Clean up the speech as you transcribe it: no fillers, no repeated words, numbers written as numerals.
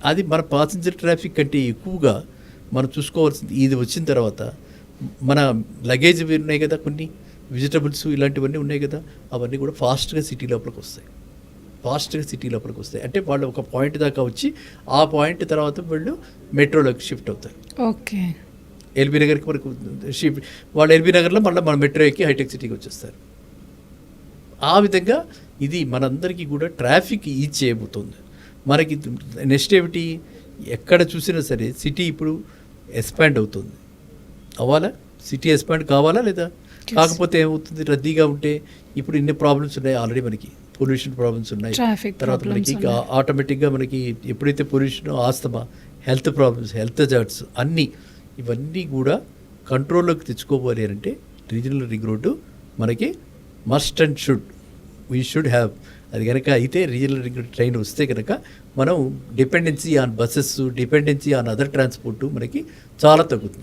అది మన passenger traffic కంటే ఎక్కువగా మనం చూసుకోవాల్సింది. ఇది వచ్చిన తర్వాత మన లగేజ్ ఉన్నాయి కదా, కొన్ని వెజిటబుల్స్ ఇలాంటివన్నీ ఉన్నాయి కదా, అవన్నీ కూడా ఫాస్ట్గా సిటీ లోపలికి వస్తాయి. అంటే వాళ్ళు ఒక పాయింట్ దాకా వచ్చి ఆ పాయింట్ తర్వాత వాళ్ళు మెట్రోలోకి షిఫ్ట్ అవుతారు. ఓకే, ఎల్బీ నగర్కి వరకు వాళ్ళు ఎల్బీ నగర్లో మళ్ళీ మన మెట్రో ఎక్కి హైటెక్ సిటీకి వచ్చేస్తారు. ఆ విధంగా ఇది మనందరికీ కూడా ట్రాఫిక్ ఈజ్ చేయబోతుంది. మనకి నెక్స్ట్ ఏమిటి, ఎక్కడ చూసినా సరే సిటీ ఇప్పుడు ఎక్స్పాండ్ అవుతుంది. అవ్వాలా? సిటీ ఎక్స్పాండ్ కావాలా లేదా? కాకపోతే ఏమవుతుంది, రద్దీగా ఉంటే ఇప్పుడు ఇన్ని ప్రాబ్లమ్స్ ఉన్నాయి ఆల్రెడీ. మనకి పొల్యూషన్ ప్రాబ్లమ్స్ ఉన్నాయి, తర్వాత మనకి ఆటోమేటిక్గా మనకి ఎప్పుడైతే pollution, asthma, health problems, health hazards అన్నీ ఇవన్నీ కూడా కంట్రోల్లోకి తెచ్చుకోవాలి అంటే రీజనల్ రింగ్ రోడ్డు మనకి మస్ట్ అండ్ షుడ్ హ్యావ్. అది కనుక అయితే రీజనల్ రింగ్ ట్రైన్ వస్తే కనుక మనం dependency on buses, dependency on other transport మనకి చాలా తగ్గుతుంది.